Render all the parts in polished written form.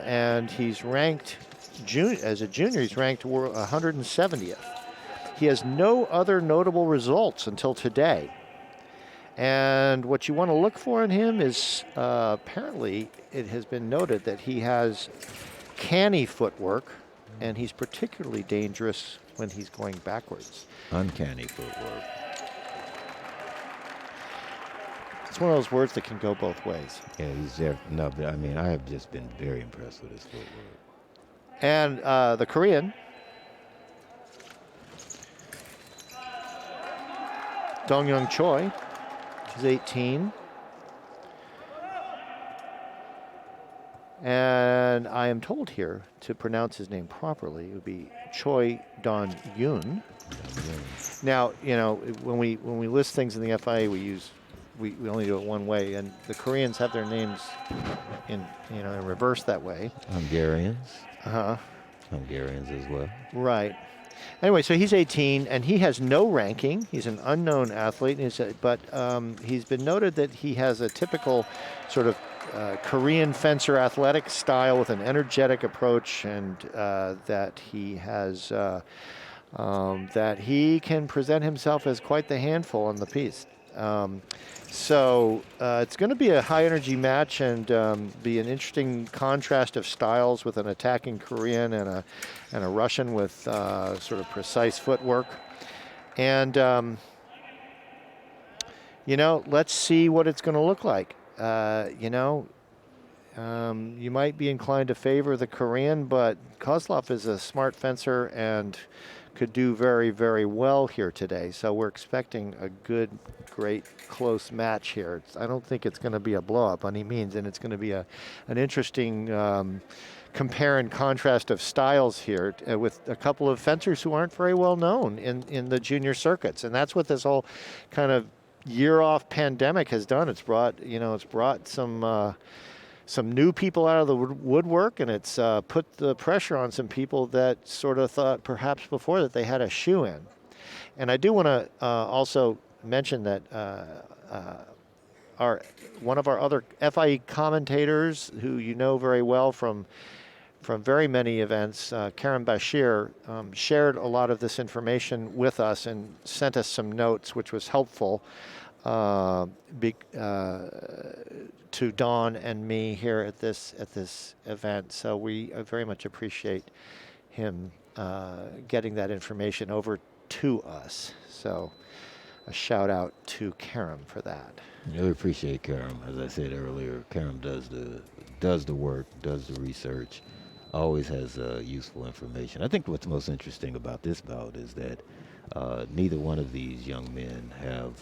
and he's ranked, as a junior, he's ranked 170th. He has no other notable results until today. And what you want to look for in him is apparently it has been noted that he has canny footwork, and he's particularly dangerous when he's going backwards. Uncanny footwork. It's one of those words that can go both ways. Yeah, he's there. No, but I mean, I have just been very impressed with his footwork. And the Korean, Dongyoung Choi, she's 18. And I am told here to pronounce his name properly, it would be Choi Don Yoon. Now, you know, when we list things in the FIA, we only do it one way, and the Koreans have their names in reverse that way. Hungarians. Hungarians as well. Right. Anyway, so he's 18, and he has no ranking. He's an unknown athlete, but he's been noted that he has a typical sort of Korean fencer athletic style with an energetic approach, and that he has that he can present himself as quite the handful on the piste. So it's going to be a high-energy match and be an interesting contrast of styles with an attacking Korean and a Russian with sort of precise footwork. And, let's see what it's going to look like. You might be inclined to favor the Korean, but KOZLOV is a smart fencer and could do very, very well here today. So we're expecting a good, great, close match here. I don't think it's going to be a blow-up by any means, and it's going to be an interesting compare and contrast of styles here with a couple of fencers who aren't very well known in the junior circuits. And that's what this whole kind of year-off pandemic has done. It's brought some new people out of the woodwork, and it's put the pressure on some people that sort of thought perhaps before that they had a shoe in. And I do want to also mention that one of our other FIE commentators, who you know very well from very many events, Karen Bashir, shared a lot of this information with us and sent us some notes, which was helpful to Dawn and me here at this event. So we very much appreciate him getting that information over to us. So a shout out to Karam for that. Yeah, we appreciate Karam. As I said earlier, Karam does the work, does the research, always has useful information. I think what's most interesting about this bout is that neither one of these young men have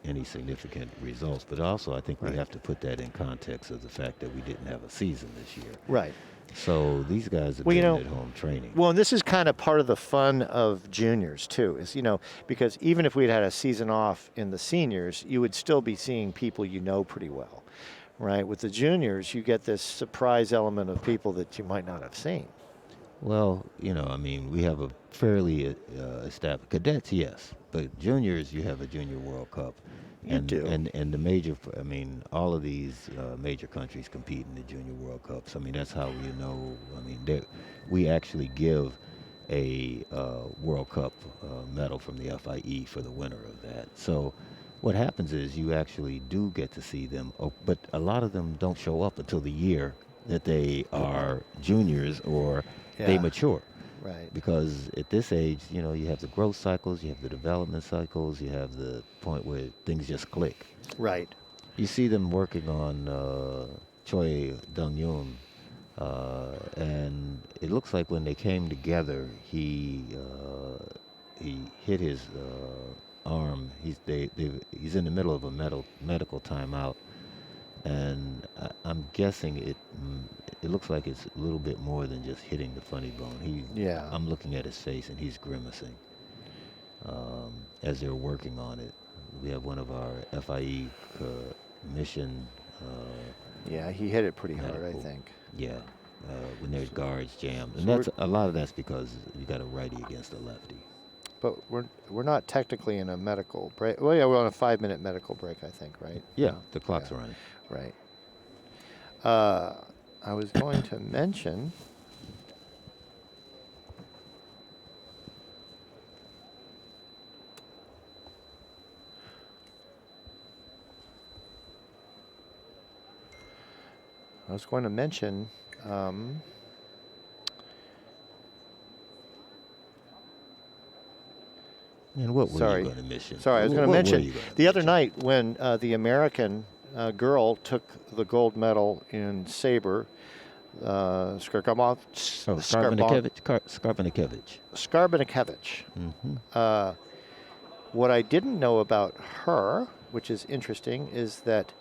any significant results, but also I think we have to put that in context of the fact that we didn't have a season this year. Right. So these guys have been at home training. Well, and this is kind of part of the fun of juniors too, is because even if we'd had a season off in the seniors, you would still be seeing people you know pretty well, right? With the juniors, you get this surprise element of people that you might not have seen. Well, we have a fairly established cadets, yes, but juniors, you have a Junior World Cup. You do. And the major, all of these major countries compete in the Junior World Cups. That's how we know. We actually give a World Cup medal from the FIE for the winner of that. So what happens is you actually do get to see them, but a lot of them don't show up until the year that they are juniors or they mature. Right. Because at this age, you have the growth cycles, you have the development cycles, you have the point where things just click. Right. You see them working on Choi Dong-yoon, and it looks like when they came together, he hit his arm. He's in the middle of a medical timeout, and I'm guessing it looks like it's a little bit more than just hitting the funny bone. I'm looking at his face, and he's grimacing as they're working on it. We have one of our FIE mission. He hit it pretty hard, I think. Yeah, when there's guards jammed, and a lot of that's because you got a righty against a lefty. But we're not technically in a medical break. Well, yeah, we're on a 5-minute medical break, I think, right? Yeah, the clock's running. Right. I was going to mention. And what were you Sorry. going to mention? Sorry, I was going to What were mention you gonna the other mention? night when the American girl took the gold medal in saber, Oh, Skarbanikevich. Skarbanikevich. Mm-hmm. What I didn't know about her, which is interesting, is that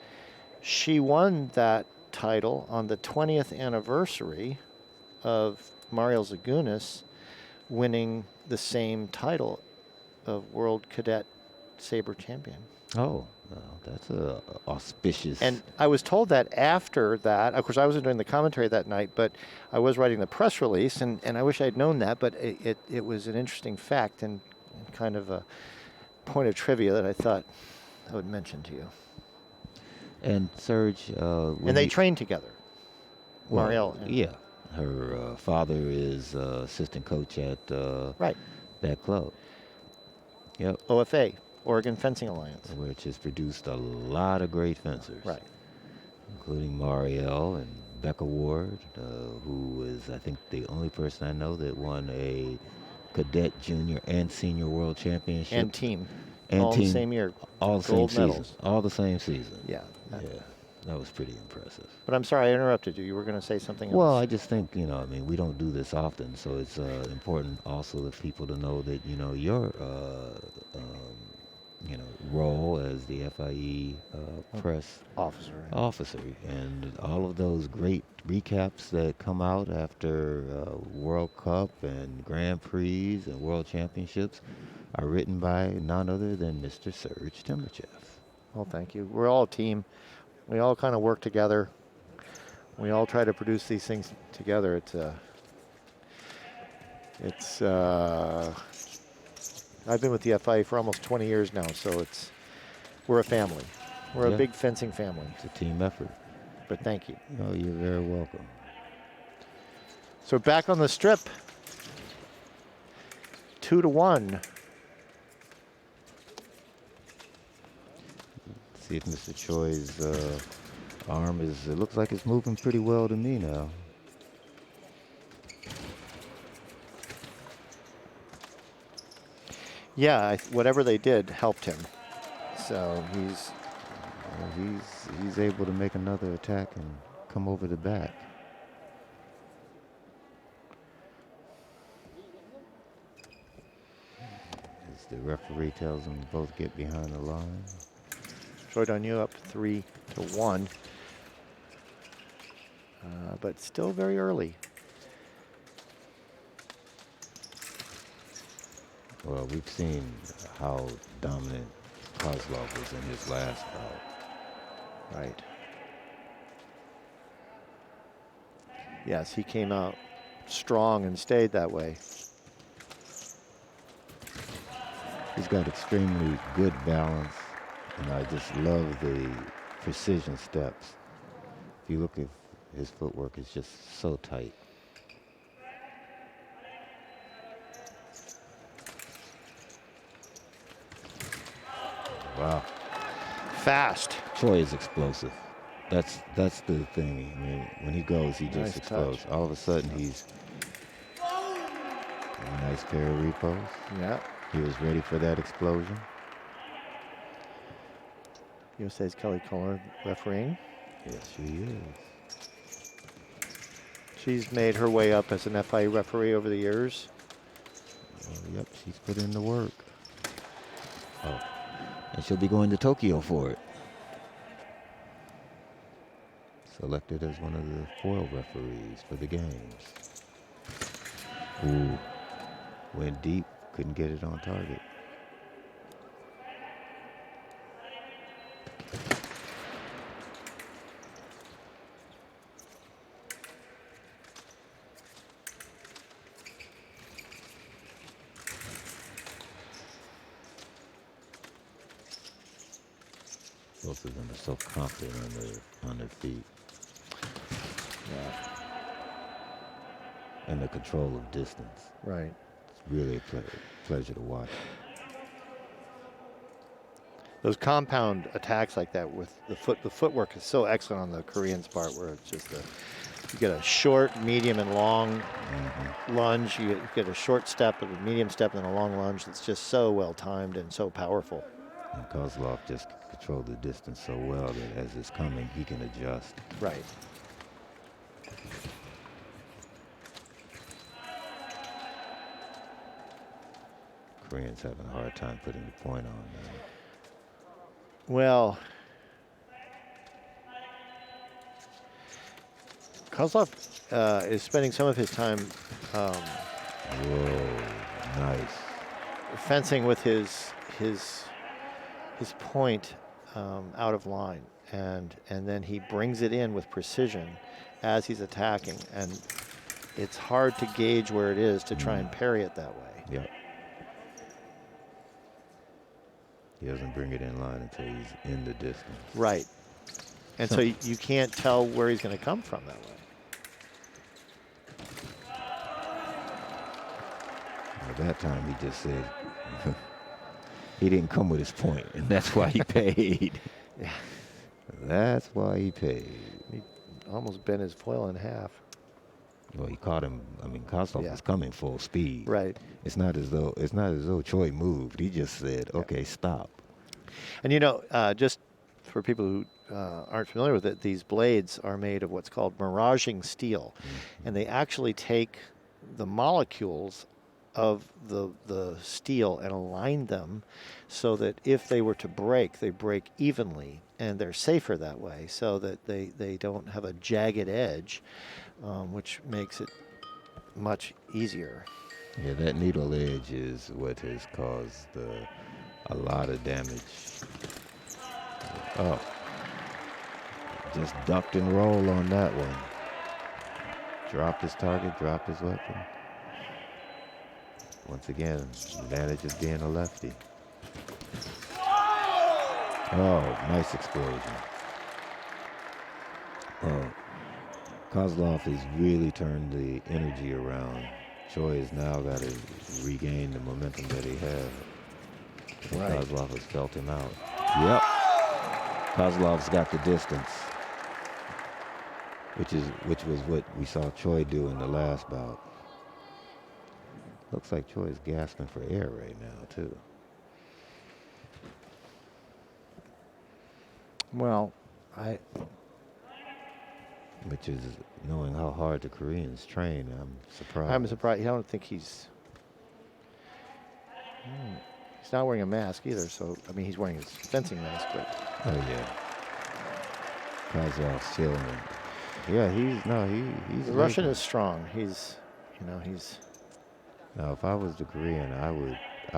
she won that title on the 20th anniversary of Mario Zagunis winning the same title of World Cadet Saber Champion. Oh, well, that's a auspicious. And I was told that after that, of course, I wasn't doing the commentary that night, but I was writing the press release, and I wish I'd known that, but it was an interesting fact and kind of a point of trivia that I thought I would mention to you. And Serge, And they trained together. well, Marielle. And, yeah, her father is assistant coach at right. that club. Yep. OFA, Oregon Fencing Alliance. Which has produced a lot of great fencers. Right. Including Marielle and Becca Ward, who is, I think, the only person I know that won a cadet, junior, and senior world championship. And team. And all team. The same year. All the same Gold season. medals. All the same season. Yeah. Yeah. That was pretty impressive. But I'm sorry I interrupted you. You were going to say something else. Well, I just think, I mean, we don't do this often, so it's important also for people to know that, your, role as the FIE press officer, and all of those great recaps that come out after World Cup and Grand Prix and World Championships are written by none other than Mr. Serge Timberchev. Well, thank you. We're all a team. We all kind of work together. We all try to produce these things together. I've been with the FIA for almost 20 years now, so we're a family. We're a big fencing family. It's a team effort. But thank you. Oh, you're very welcome. So back on the strip, 2-1. See if Mr. Choi's arm it looks like it's moving pretty well to me now. Yeah, whatever they did helped him. So he's able to make another attack and come over the back. As the referee tells them to both get behind the line. Choi Dong-yu up 3-1. But still very early. Well, we've seen how dominant KOZLOV was in his last bout. Right. Yes, he came out strong and stayed that way. He's got extremely good balance, and I just love the precision steps. If you look at his footwork, it's just so tight. Wow. Fast. Choi is explosive. That's the thing. I mean, when he goes, he just explodes. All of a sudden, he's a nice pair of repos. Yeah. He was ready for that explosion. USA's Kelly Kohler refereeing. Yes, she is. She's made her way up as an FIA referee over the years. Oh, yep, she's put in the work. Oh, and she'll be going to Tokyo for it. Selected as one of the foil referees for the games. Ooh, went deep, couldn't get it on target. Both of them are so confident on their feet. Yeah. And the control of distance. Right. It's really a pleasure to watch. Those compound attacks like that with the footwork is so excellent on the Koreans' part, where it's just you get a short, medium, and long lunge. You get a short step, a medium step, and a long lunge. That's just so well timed and so powerful. And KOZLOV just controlled the distance so well that as it's coming, he can adjust. Right. Koreans having a hard time putting the point on now. Well, KOZLOV is spending some of his time Whoa, nice. fencing with his point out of line, and then he brings it in with precision as he's attacking, and it's hard to gauge where it is to try and parry it that way. Yep. He doesn't bring it in line until he's in the distance. Right. And so you can't tell where he's going to come from that way. At that time, he just said he didn't come with his point, and that's why he paid. Yeah. That's why he paid. He almost bent his foil in half. Well, he caught him. I mean, KOZLOV was coming full speed. Right. It's not as though CHOI moved. He just said, "Okay, stop." And you know, just for people who aren't familiar with it, these blades are made of what's called miraging steel, and they actually take the molecules of the steel and align them so that if they were to break, they break evenly, and they're safer that way, so that they don't have a jagged edge, which makes it much easier. Yeah, that needle edge is what has caused a lot of damage. Oh, just ducked and roll on that one. Dropped his target, dropped his weapon. Once again, advantage of being a lefty. Oh, nice explosion. Oh, KOZLOV has really turned the energy around. CHOI has now got to regain the momentum that he had. Right. KOZLOV has felt him out. Yep. KOZLOV's got the distance, which was what we saw CHOI do in the last bout. Looks like CHOI is gasping for air right now, too. Well, Which is knowing how hard the Koreans train. I'm surprised. I'm surprised. I don't think he's not wearing a mask either. So I mean, he's wearing his fencing mask, but Oh yeah. KOZLOV's feeling it. Yeah, he's the Russian making- is strong. He's. Now, if I was the Korean, I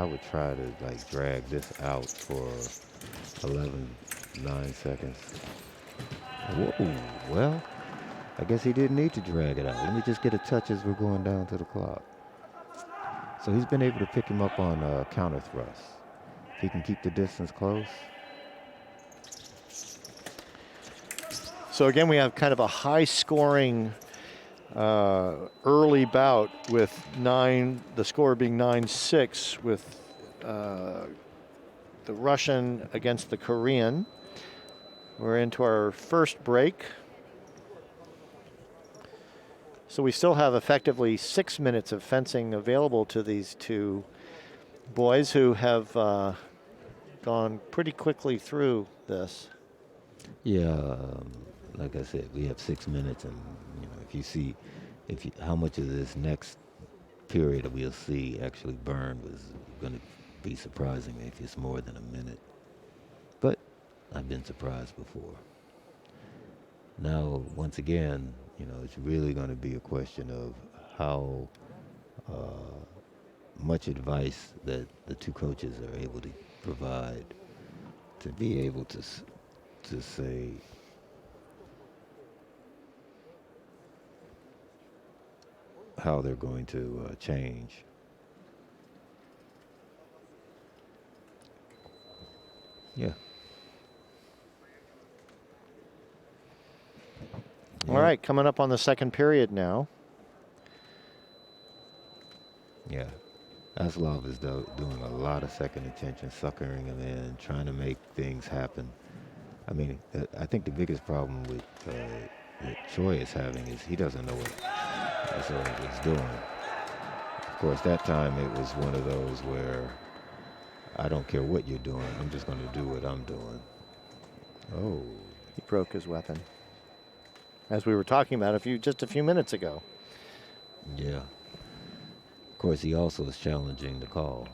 would try to like drag this out for 11.9 seconds. Whoa, well, I guess he didn't need to drag it out. Let me just get a touch as we're going down to the clock. So he's been able to pick him up on counter thrust. If he can keep the distance close. So again, we have kind of a high-scoring early bout with the score being 9-6 with the Russian against the Korean. We're into our first break. So we still have effectively 6 minutes of fencing available to these two boys who have gone pretty quickly through this. Yeah, like I said, we have 6 minutes, and if you see, how much of this next period that we'll see actually burn was going to be surprising me if it's more than a minute. But I've been surprised before. Now, once again, it's really going to be a question of how much advice that the two coaches are able to provide to be able to say, how they're going to change. Yeah. All right, coming up on the second period now. Yeah. KOZLOV is doing a lot of second attention, suckering him in, trying to make things happen. I mean, I think the biggest problem with that CHOI is having is he doesn't know what he's doing. Of course, that time it was one of those where I don't care what you're doing, I'm just going to do what I'm doing. Oh. He broke his weapon, as we were talking about just a few minutes ago. Yeah. Of course, he also is challenging the call.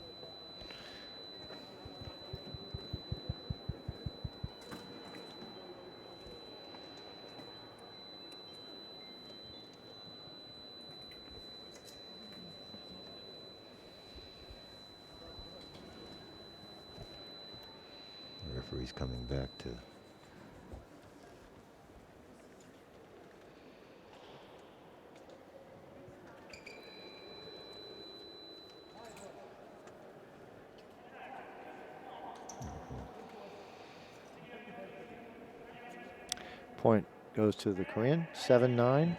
The referee's coming back to Point goes to the Korean, 7-9. nice.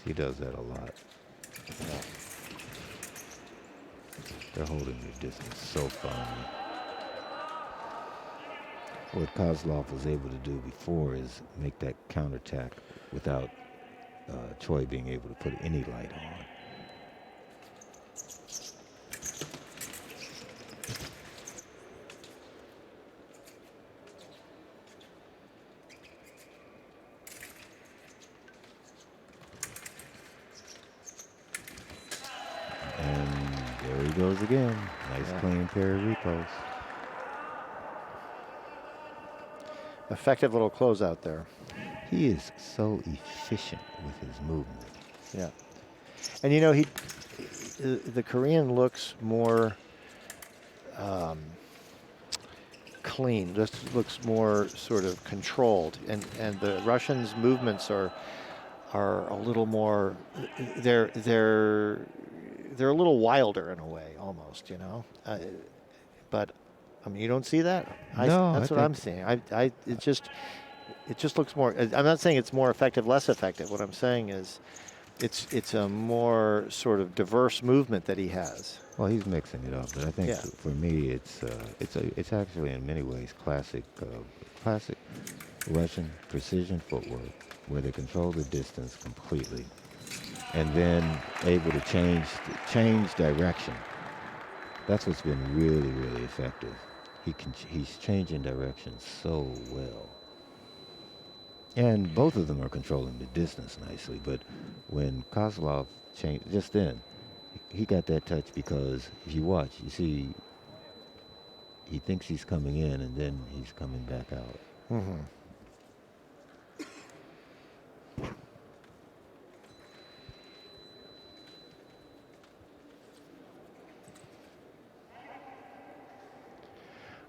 He does that a lot. They're holding their distance so firmly. What KOZLOV was able to do before is make that counterattack without CHOI being able to put any light on. Goes again. Nice clean pair of repos. Effective little closeout there. He is so efficient with his movement. Yeah. And you know, the Korean looks more clean, just looks more sort of controlled. And the Russians' movements are a little more, they're a little wilder in a way, almost, you know. But I mean, you don't see that. That's what I'm seeing. It just looks more. I'm not saying it's more effective, less effective. What I'm saying is, it's a more sort of diverse movement that he has. Well, he's mixing it up, but I think for me, it's actually in many ways classic Russian precision footwork, where they control the distance completely. And then able to change direction. That's what's been really, really effective. He's changing direction so well. And both of them are controlling the distance nicely. But when KOZLOV changed just then, he got that touch because if you watch, you see he thinks he's coming in and then he's coming back out. Mm-hmm.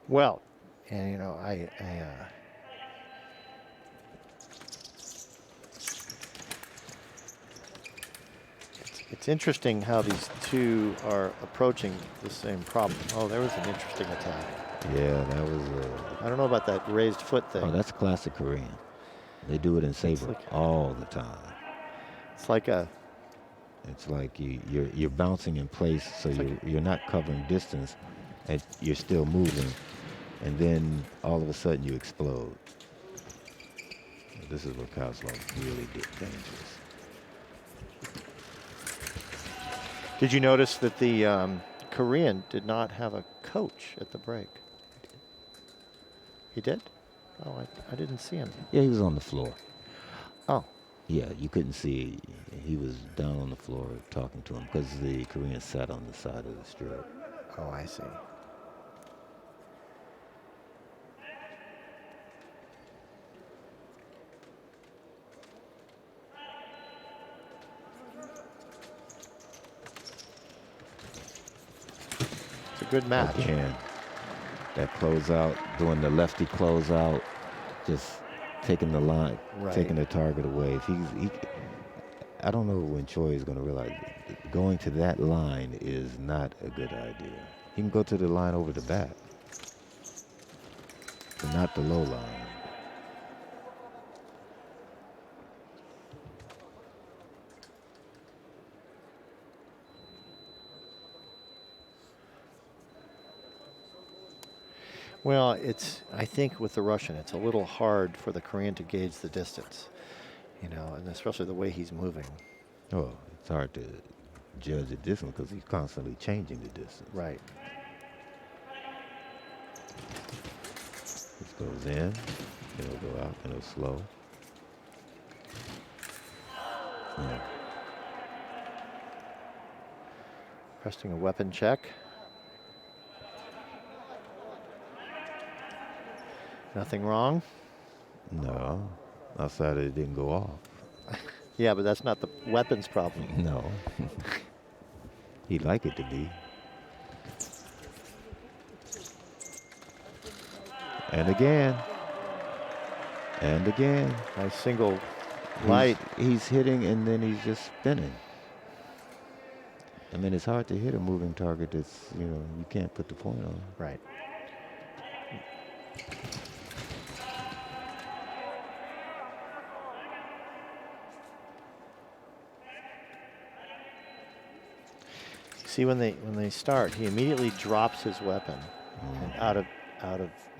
Well, and you know, it's interesting how these two are approaching the same problem. Oh, there was an interesting attack. Yeah, that was I don't know about that raised foot thing. Oh, that's classic Korean. They do it in saber all the time. It's like you're bouncing in place, so you're not covering distance, and you're still moving, and then all of a sudden you explode. This is where KOZLOV really gets dangerous. Did you notice that the Korean did not have a coach at the break? He did? Oh, I didn't see him. Yeah, he was on the floor. Oh. Yeah, you couldn't see. He was down on the floor talking to him because the Korean sat on the side of the strip. Oh, I see. It's a good match. Again, that closeout, doing the lefty closeout, just taking the line, taking the target away. If I don't know when CHOI is going to realize going to that line is not a good idea. He can go to the line over the back, but not the low line. Well, I think with the Russian, it's a little hard for the Korean to gauge the distance, you know, and especially the way he's moving. Oh, it's hard to judge the distance because he's constantly changing the distance. Right. This goes in, it'll go out, and it'll slow. Yeah. Requesting a weapon check. Nothing wrong? No, outside it didn't go off. Yeah, but that's not the weapons problem. No. He'd like it to be. And again. And again. Nice single light. He's hitting and then he's just spinning. I mean, it's hard to hit a moving target that's, you know, you can't put the point on. Right. See, when they start, he immediately drops his weapon and out of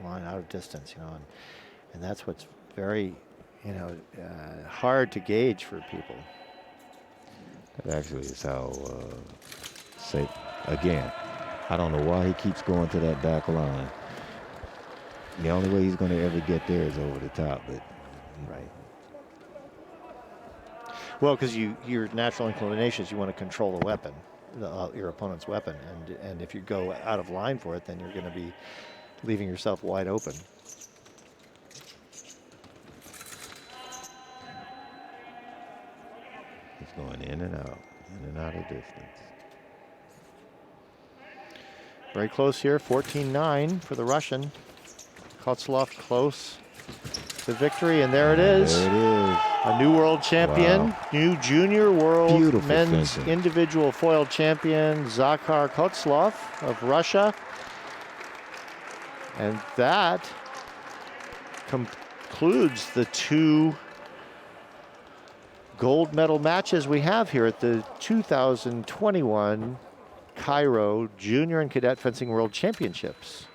line, out of distance, you know, and that's what's very, you know, hard to gauge for people. That actually is how safe. Again, I don't know why he keeps going to that back line. The only way he's going to ever get there is over the top, but right. Well, because your natural inclination is you want to control the weapon. Your opponent's weapon, and if you go out of line for it, then you're going to be leaving yourself wide open. It's going in and out of distance. Very close here, 14-9 for the Russian. KOZLOV close to victory, and there it is. There it is. A new world champion, Wow. new junior world Beautiful men's fencing. individual foil champion, KOZLOV of Russia. And that concludes the 2 gold medal matches we have here at the 2021 Cairo Junior and Cadet Fencing World Championships.